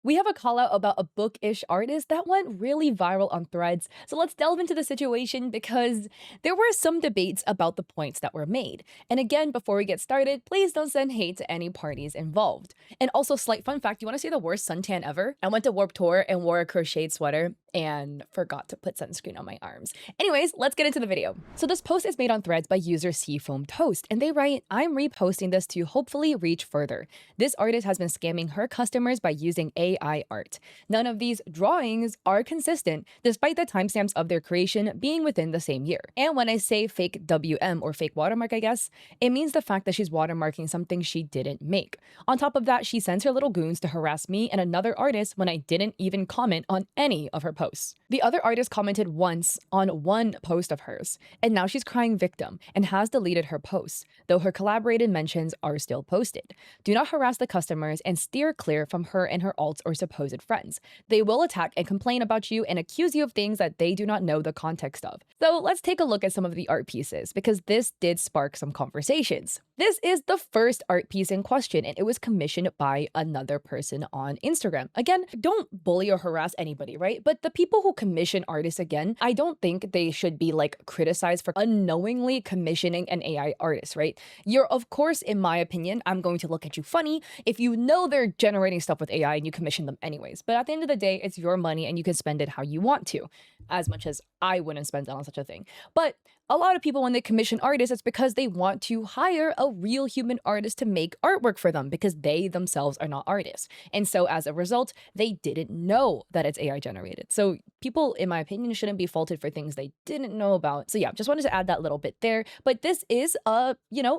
We have a call out about a bookish artist that went really viral on Threads. So let's delve into the situation because there were some debates about the points that were made. And again, before we get started, please don't send hate to any parties involved. And also, slight fun fact, you want to see the worst suntan ever? I went to Warped Tour and wore a crocheted sweater and forgot to put sunscreen on my arms. Anyways, let's get into the video. So this post is made on Threads by user Seafoam Toast, and they write, "I'm reposting this to hopefully reach further. This artist has been scamming her customers by using AI art. None of these drawings are consistent, despite the timestamps of their creation being within the same year." And when I say fake WM or fake watermark, I guess, it means the fact that she's watermarking something she didn't make. On top of that, she sends her little goons to harass me and another artist when I didn't even comment on any of her posts. The other artist commented once on one post of hers, and now she's crying victim and has deleted her posts, though her collaborated mentions are still posted. Do not harass the customers and steer clear from her and her alts or supposed friends. They will attack and complain about you and accuse you of things that they do not know the context of. So let's take a look at some of the art pieces, because this did spark some conversations. This is the first art piece in question, and it was commissioned by another person on Instagram. Again, don't bully or harass anybody, right? But the people who commission artists, again, I don't think they should be like criticized for unknowingly commissioning an AI artist, right? You're, of course, in my opinion, I'm going to look at you funny if you know they're generating stuff with AI and you commission them anyways. But at the end of the day, it's your money and you can spend it how you want to, as much as I wouldn't spend it on such a thing. But a lot of people, when they commission artists, it's because they want to hire a real human artist to make artwork for them because they themselves are not artists. And so as a result, they didn't know that it's AI generated. So people, in my opinion, shouldn't be faulted for things they didn't know about. So yeah, just wanted to add that little bit there. But this is a,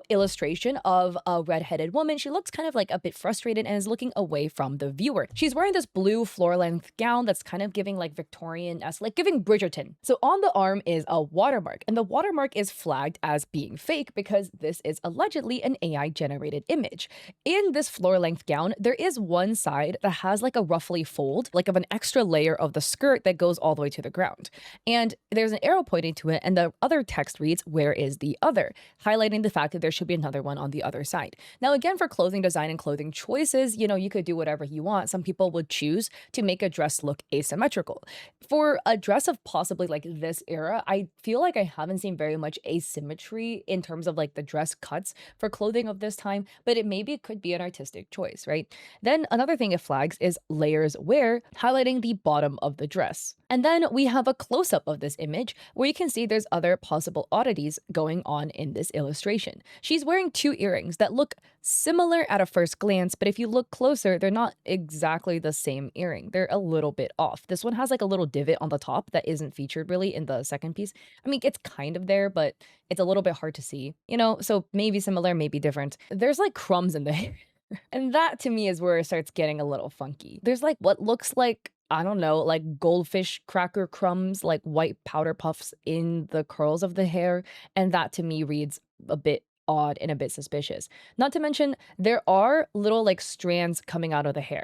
illustration of a redheaded woman. She looks kind of like a bit frustrated and is looking away from the viewer. She's wearing this blue floor-length gown that's kind of giving like Victorian-esque, like giving Bridgerton. So on the arm is a watermark, and the watermark is flagged as being fake because this is allegedly an AI generated image. In this floor-length gown, there is one side that has like a roughly fold, like of an extra layer of the skirt that goes all the way to the ground. And there's an arrow pointing to it, and the other text reads, "Where is the other?" highlighting the fact that there should be another one on the other side. Now, again, for clothing design and clothing choices, you could do whatever you want. Some people would choose to make a dress look asymmetrical. For a dress of possibly like this era, I feel like I haven't seen very much asymmetry in terms of like the dress cuts for clothing of this time, but it could be an artistic choice, right? Then another thing it flags is layers wear, highlighting the bottom of the dress. And then we have a close-up of this image where you can see there's other possible oddities going on in this illustration. She's wearing two earrings that look similar at a first glance, but if you look closer, they're not exactly the same earring. They're a little bit off. This one has like a little divot on the top that isn't featured really in the second piece. I mean, it's kind of there, but it's a little bit hard to see, so maybe similar, maybe different. There's like crumbs in the hair. And that to me is where it starts getting a little funky. There's like what looks like, I don't know, like goldfish cracker crumbs, like white powder puffs in the curls of the hair. And that to me reads a bit odd and a bit suspicious. Not to mention, there are little like strands coming out of the hair.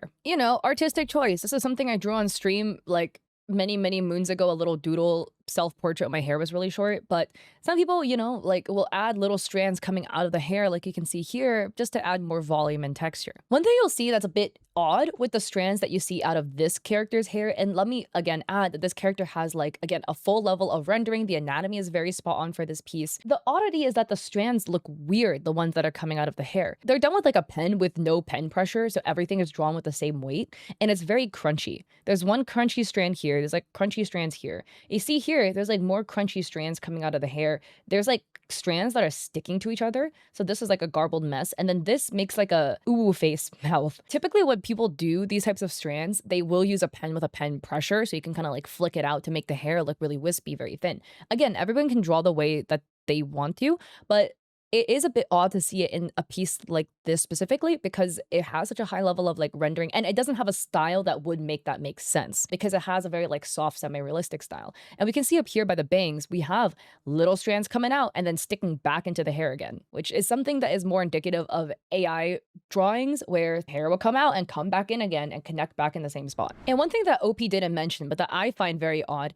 Artistic choice. This is something I drew on stream like many, many moons ago, a little doodle self-portrait. My hair was really short, but some people, like will add little strands coming out of the hair, like you can see here, just to add more volume and texture. One thing you'll see that's a bit odd with the strands that you see out of this character's hair, and let me again add that this character has like, again, a full level of rendering. The anatomy is very spot on for this piece. The oddity is that the strands look weird, the ones that are coming out of the hair. They're done with like a pen with no pen pressure, so everything is drawn with the same weight, and it's very crunchy. There's one crunchy strand here, there's like crunchy strands here. You see here, there's like more crunchy strands coming out of the hair. There's like strands that are sticking to each other. So this is like a garbled mess. And then this makes like a ooh face mouth. Typically when people do these types of strands, they will use a pen with a pen pressure. So you can kind of like flick it out to make the hair look really wispy, very thin. Again, everyone can draw the way that they want to, but it is a bit odd to see it in a piece like this specifically because it has such a high level of like rendering, and it doesn't have a style that would make that make sense because it has a very like soft semi-realistic style. And we can see up here by the bangs, we have little strands coming out and then sticking back into the hair again, which is something that is more indicative of AI drawings where hair will come out and come back in again and connect back in the same spot. And one thing that OP didn't mention, but that I find very odd,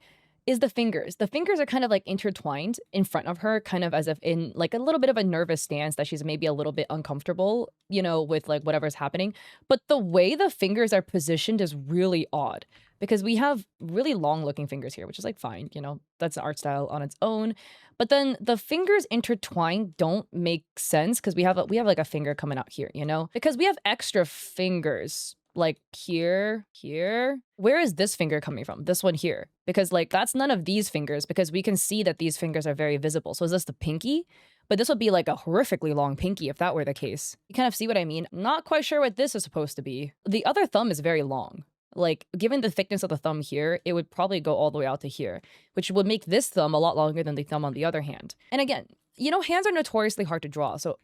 is the fingers. The fingers are kind of like intertwined in front of her, kind of as if in like a little bit of a nervous stance that she's maybe a little bit uncomfortable, with like whatever's happening. But the way the fingers are positioned is really odd because we have really long looking fingers here, which is like fine, that's an art style on its own. But then the fingers intertwined don't make sense because we have like a finger coming out here, because we have extra fingers like here. Where is this finger coming from? This one here. Because like that's none of these fingers because we can see that these fingers are very visible. So is this the pinky? But this would be like a horrifically long pinky if that were the case. You kind of see what I mean? Not quite sure what this is supposed to be. The other thumb is very long. Like, given the thickness of the thumb here, it would probably go all the way out to here, which would make this thumb a lot longer than the thumb on the other hand. And again, hands are notoriously hard to draw. So,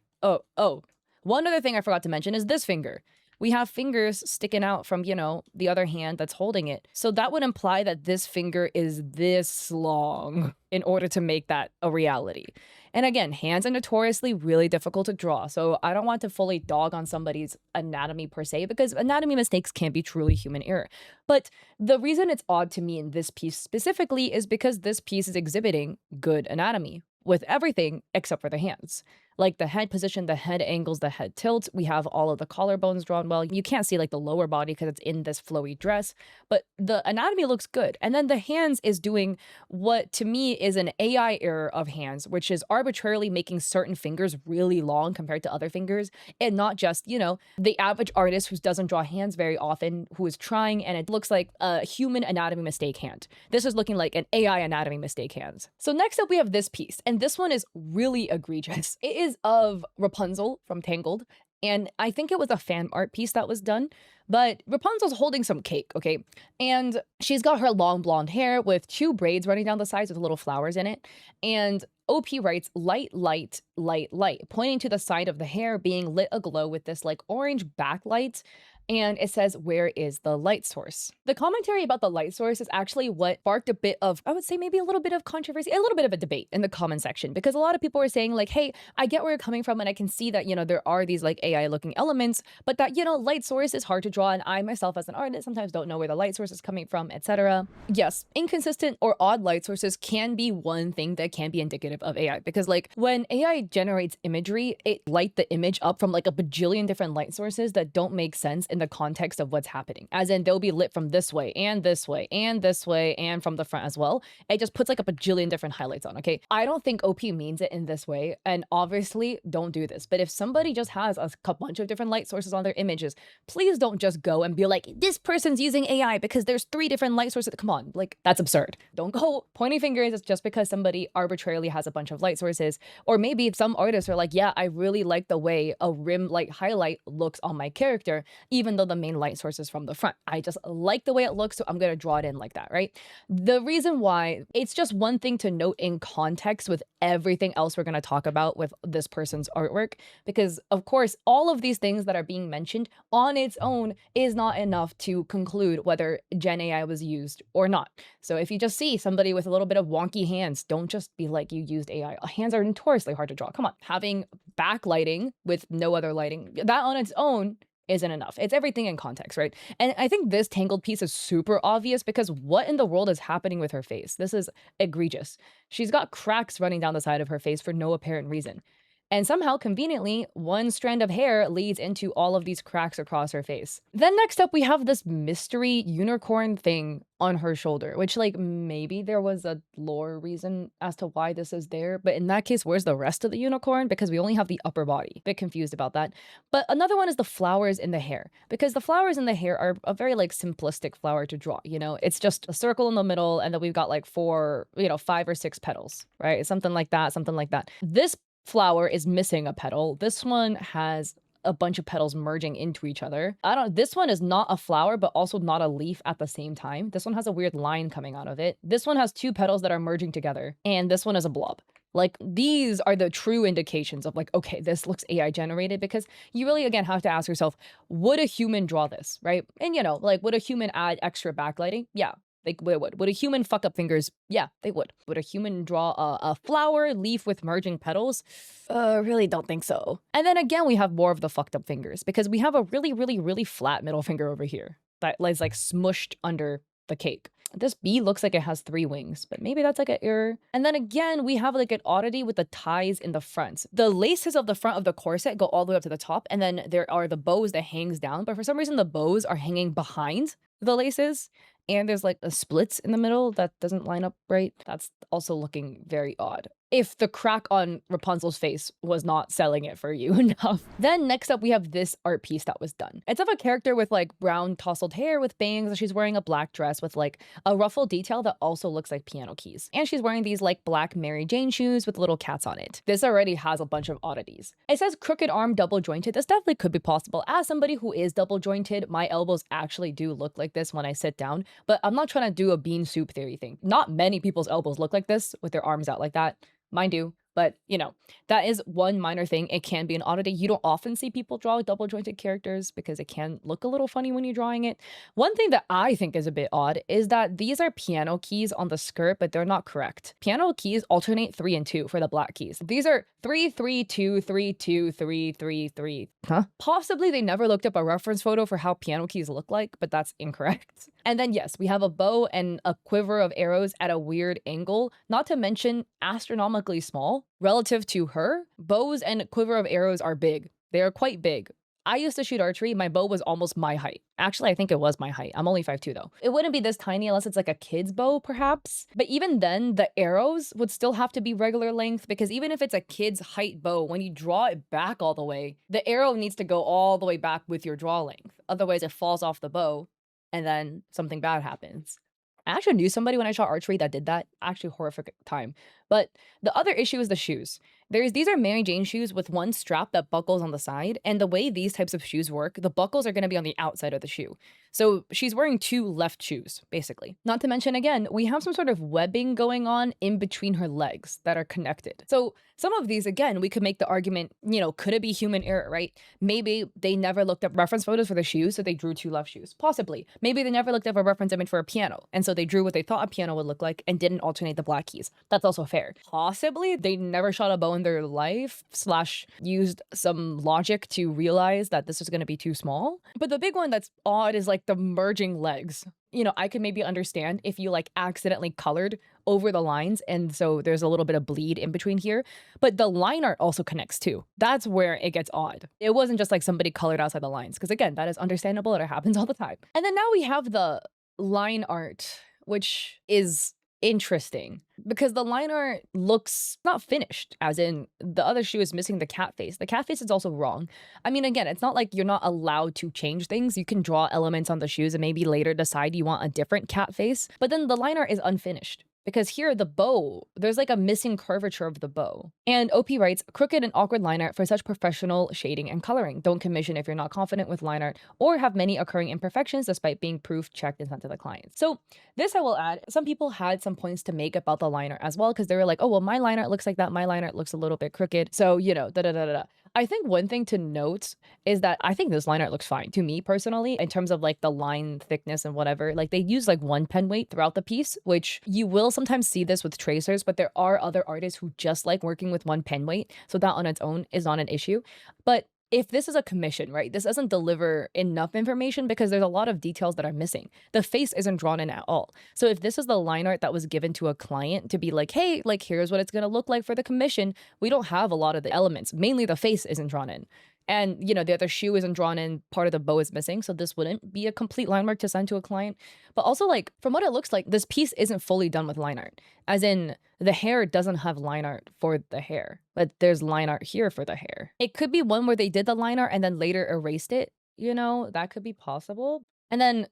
one other thing I forgot to mention is this finger. We have fingers sticking out from, the other hand that's holding it. So that would imply that this finger is this long in order to make that a reality. And again, hands are notoriously really difficult to draw. So I don't want to fully dog on somebody's anatomy per se, because anatomy mistakes can be truly human error. But the reason it's odd to me in this piece specifically is because this piece is exhibiting good anatomy with everything except for the hands. Like the head position, the head angles, the head tilt. We have all of the collarbones drawn well. You can't see like the lower body because it's in this flowy dress, but the anatomy looks good. And then the hands is doing what to me is an AI error of hands, which is arbitrarily making certain fingers really long compared to other fingers. And not just, the average artist who doesn't draw hands very often, who is trying and it looks like a human anatomy mistake hand. This is looking like an AI anatomy mistake hands. So next up we have this piece, and this one is really egregious. It is of Rapunzel from Tangled, and I think it was a fan art piece that was done, but Rapunzel's holding some cake, okay? And she's got her long blonde hair with two braids running down the sides with little flowers in it, and OP writes, light, light, light, light, pointing to the side of the hair being lit aglow with this like orange backlight. And it says, where is the light source? The commentary about the light source is actually what sparked a bit of, I would say maybe a little bit of controversy, a little bit of a debate in the comment section, because a lot of people were saying like, hey, I get where you're coming from and I can see that, there are these like AI looking elements, but that, light source is hard to draw. And I myself as an artist sometimes don't know where the light source is coming from, etc. Yes, inconsistent or odd light sources can be one thing that can be indicative of AI, because like when AI generates imagery, it light the image up from like a bajillion different light sources that don't make sense in the context of what's happening. As in, they'll be lit from this way and this way and this way and from the front as well. It just puts like a bajillion different highlights on, okay? I don't think OP means it in this way, and obviously don't do this. But if somebody just has a bunch of different light sources on their images, please don't just go and be like, this person's using AI because there's 3 different light sources. Come on, like that's absurd. Don't go pointing fingers just because somebody arbitrarily has a bunch of light sources. Or maybe some artists are like, yeah, I really like the way a rim light highlight looks on my character, even though the main light source is from the front. I just like the way it looks, so I'm gonna draw it in like that, right? The reason why, it's just one thing to note in context with everything else we're gonna talk about with this person's artwork, because of course, all of these things that are being mentioned on its own is not enough to conclude whether Gen AI was used or not. So if you just see somebody with a little bit of wonky hands, don't just be like, you used AI. Hands are notoriously hard to draw. Come on. Having backlighting with no other lighting, that on its own isn't enough. It's everything in context, right? And I think this Tangled piece is super obvious because what in the world is happening with her face? This is egregious. She's got cracks running down the side of her face for no apparent reason. And somehow, conveniently, one strand of hair leads into all of these cracks across her face. Then next up, we have this mystery unicorn thing on her shoulder, which like maybe there was a lore reason as to why this is there. But in that case, where's the rest of the unicorn? Because we only have the upper body. Bit confused about that. But another one is the flowers in the hair, because the flowers in the hair are a very like simplistic flower to draw. It's just a circle in the middle. And then we've got like 4, 5 or 6 petals, right? Something like that, something like that. This flower is missing a petal. This one has a bunch of petals merging into each other. This one is not a flower, but also not a leaf at the same time. This one has a weird line coming out of it. This one has 2 petals that are merging together, and this one is a blob. Like, these are the true indications of like, okay, this looks AI generated, because you really, again, have to ask yourself, would a human draw this, right? And like, would a human add extra backlighting? Yeah. They would. Would a human fuck up fingers? Yeah, they would. Would a human draw a flower leaf with merging petals? Really don't think so. And then again, we have more of the fucked up fingers, because we have a really, really, really flat middle finger over here that is like smushed under the cake. This bee looks like it has 3 wings, but maybe that's like an error. And then again, we have like an oddity with the ties in the front. The laces of the front of the corset go all the way up to the top, and then there are the bows that hangs down, but for some reason the bows are hanging behind the laces. And there's like a splits in the middle that doesn't line up right. That's also looking very odd. If the crack on Rapunzel's face was not selling it for you enough. Then next up, we have this art piece that was done. It's of a character with like brown tousled hair with bangs. She's wearing a black dress with like a ruffle detail that also looks like piano keys. And she's wearing these like black Mary Jane shoes with little cats on it. This already has a bunch of oddities. It says crooked arm double jointed. This definitely could be possible. As somebody who is double jointed, my elbows actually do look like this when I sit down, but I'm not trying to do a bean soup theory thing. Not many people's elbows look like this with their arms out like that. Mine do. But, you know, that is one minor thing. It can be an oddity. You don't often see people draw double jointed characters because it can look a little funny when you're drawing it. One thing that I think is a bit odd is that these are piano keys on the skirt, but they're not correct. Piano keys alternate 3 and 2 for the black keys. These are 3, 3, 2, 3, 2, 3, 3, 3. Huh? Possibly they never looked up a reference photo for how piano keys look like, but that's incorrect. And then, yes, we have a bow and a quiver of arrows at a weird angle, not to mention astronomically small. Relative to her, bows and quiver of arrows are big. They are quite big. I used to shoot archery. My bow was almost my height. Actually, I think it was my height. I'm only 5'2" though. It wouldn't be this tiny unless it's like a kid's bow, perhaps. But even then, the arrows would still have to be regular length because even if it's a kid's height bow, when you draw it back all the way, the arrow needs to go all the way back with your draw length. Otherwise, it falls off the bow and then something bad happens. I actually knew somebody when I shot archery that did that. Actually, horrific time. But the other issue is the shoes. These are Mary Jane shoes with one strap that buckles on the side. And the way these types of shoes work, the buckles are going to be on the outside of the shoe. So she's wearing 2 left shoes, basically. Not to mention, again, we have some sort of webbing going on in between her legs that are connected. So some of these, again, we could make the argument, you know, could it be human error, right? Maybe they never looked up reference photos for the shoes, so they drew 2 left shoes. Possibly. Maybe they never looked up a reference image for a piano, and so they drew what they thought a piano would look like and didn't alternate the black keys. That's also fair. Possibly they never shot a bow in their life / used some logic to realize that this is going to be too small. But the big one that's odd is like the merging legs. You know, I could maybe understand if you like accidentally colored over the lines and so there's a little bit of bleed in between here, but the line art also connects too. That's where it gets odd. It wasn't just like somebody colored outside the lines because again, that is understandable and it happens all the time. And then now we have the line art, which is interesting because the line art looks not finished, as in the other shoe is missing the cat face. The cat face is also wrong. I mean, again, it's not like you're not allowed to change things. You can draw elements on the shoes and maybe later decide you want a different cat face, but then the line art is unfinished. Because here, the bow, there's like a missing curvature of the bow. And OP writes, crooked and awkward line art for such professional shading and coloring. Don't commission if you're not confident with line art or have many occurring imperfections despite being proof checked and sent to the client. So this I will add, some people had some points to make about the line art as well because they were like, oh, well, my line art looks like that. My line art looks a little bit crooked. So, you know, da-da-da-da-da. I think one thing to note is that I think this line art looks fine to me personally in terms of like the line thickness and whatever. Like they use like 1 pen weight throughout the piece, which you will sometimes see this with tracers, but there are other artists who just like working with 1 pen weight. So that on its own is not an issue. But if this is a commission, right, this doesn't deliver enough information because there's a lot of details that are missing. The face isn't drawn in at all. So if this is the line art that was given to a client to be like, hey, like, here's what it's going to look like for the commission, we don't have a lot of the elements. Mainly the face isn't drawn in. And, you know, the other shoe isn't drawn in, part of the bow is missing, so this wouldn't be a complete line art to send to a client. But also, like, from what it looks like, this piece isn't fully done with line art. As in, the hair doesn't have line art for the hair, but there's line art here for the hair. It could be one where they did the line art and then later erased it, you know, that could be possible. And then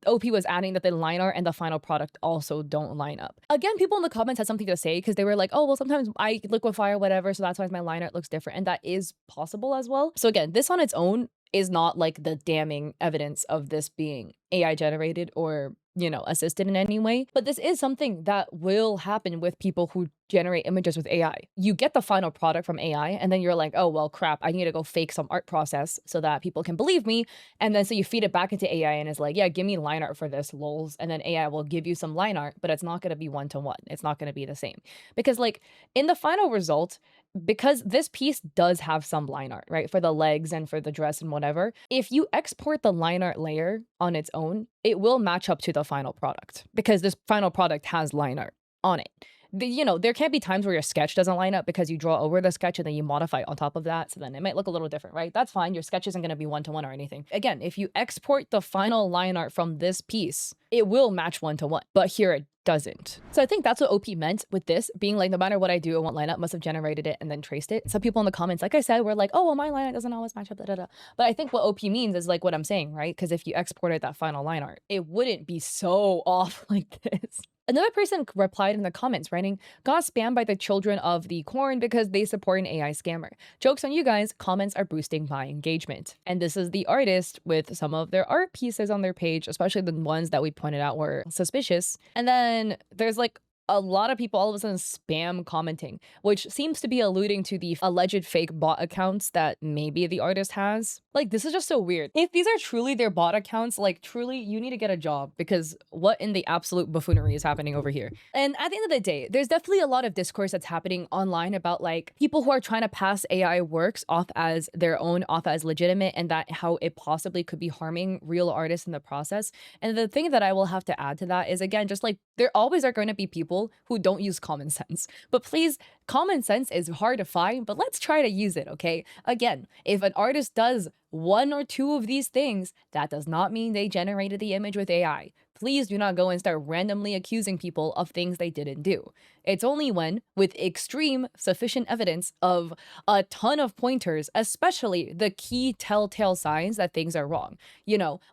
OP was adding that the line art and the final product also don't line up. Again, people in the comments had something to say because they were like, oh, well, sometimes I liquefy or whatever, so that's why my line art looks different. And that is possible as well. So again, this on its own is not like the damning evidence of this being AI generated or, you know, assisted in any way. But this is something that will happen with people who generate images with AI. You get the final product from AI, and then you're like, oh, well, crap, I need to go fake some art process so that people can believe me. And then so you feed it back into AI and it's like, yeah, give me line art for this, lols. And then AI will give you some line art, but it's not going to be one to one. It's not going to be the same. Because, like, in the final result, because this piece does have some line art, right? For the legs and for the dress and whatever. If you export the line art layer on its own, it will match up to the final product because this final product has line art on it. There can't be times where your sketch doesn't line up because you draw over the sketch and then you modify on top of that. So then it might look a little different, right? That's fine. Your sketch isn't going to be one to one or anything. Again, if you export the final line art from this piece, it will match one to one. But here it doesn't. So I think that's what OP meant with this being like, no matter what I do, it won't line up, must have generated it and then traced it. Some people in the comments, like I said, were like, oh, well, my line art doesn't always match up, da, da, da. But I think what OP means is like what I'm saying, right? Because if you exported that final line art, it wouldn't be so off like this. Another person replied in the comments writing, got spammed by the children of the corn because they support an AI scammer. Joke's on you guys, comments are boosting my engagement. And this is the artist with some of their art pieces on their page, especially the ones that we pointed out were suspicious. And then there's like a lot of people all of a sudden spam commenting, which seems to be alluding to the alleged fake bot accounts that maybe the artist has. Like, this is just so weird. If these are truly their bot accounts, like, truly, you need to get a job because what in the absolute buffoonery is happening over here? And at the end of the day, there's definitely a lot of discourse that's happening online about like people who are trying to pass AI works off as their own, off as legitimate, and that how it possibly could be harming real artists in the process. And the thing that I will have to add to that is, again, just like there always are going to be people who don't use common sense. But please, common sense is hard to find, but let's try to use it, okay? Again, if an artist does one or two of these things, that does not mean they generated the image with AI. Please do not go and start randomly accusing people of things they didn't do. It's only when, with extreme sufficient evidence of a ton of pointers, especially the key telltale signs that things are wrong.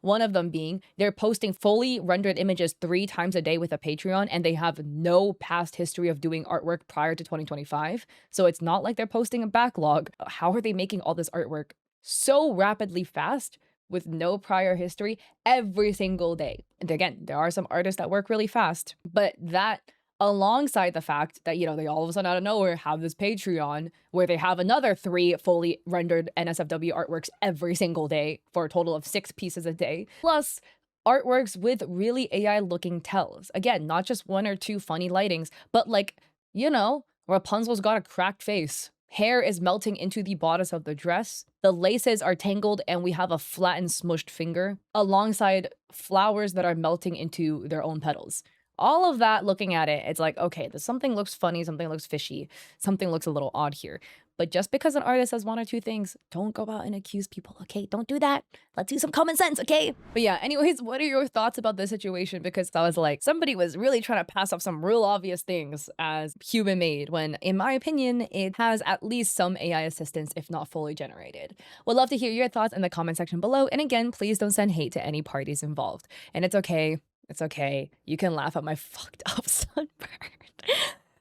One of them being they're posting fully rendered images 3 times a day with a Patreon and they have no past history of doing artwork prior to 2025. So it's not like they're posting a backlog. How are they making all this artwork so rapidly fast with no prior history every single day? And again, there are some artists that work really fast, but that alongside the fact that, they all of a sudden out of nowhere have this Patreon where they have another 3 fully rendered NSFW artworks every single day for a total of 6 pieces a day, plus artworks with really AI looking tells. Again, not just 1 or 2 funny lightings, but like, Rapunzel's got a cracked face. Hair is melting into the bodice of the dress. The laces are tangled and we have a flattened, smushed finger alongside flowers that are melting into their own petals. All of that, looking at it, it's like, okay, something looks funny, something looks fishy, something looks a little odd here. But just because an artist has 1 or 2 things, don't go out and accuse people, okay? Don't do that. Let's use some common sense, okay? But yeah, anyways, what are your thoughts about this situation? Because I was like, somebody was really trying to pass off some real obvious things as human-made, when, in my opinion, it has at least some AI assistance, if not fully generated. Would love to hear your thoughts in the comment section below. And again, please don't send hate to any parties involved. And it's okay. It's okay. You can laugh at my fucked up sunburn.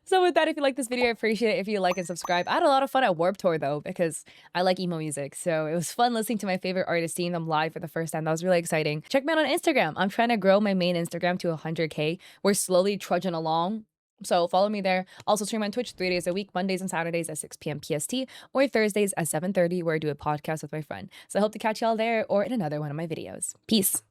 So with that, if you like this video, I appreciate it if you like and subscribe. I had a lot of fun at Warped Tour though, because I like emo music. So it was fun listening to my favorite artists, seeing them live for the first time. That was really exciting. Check me out on Instagram. I'm trying to grow my main Instagram to 100K. We're slowly trudging along. So follow me there. Also stream on Twitch 3 days a week, Mondays and Saturdays at 6 p.m. PST, or Thursdays at 7:30, where I do a podcast with my friend. So I hope to catch y'all there or in another one of my videos. Peace.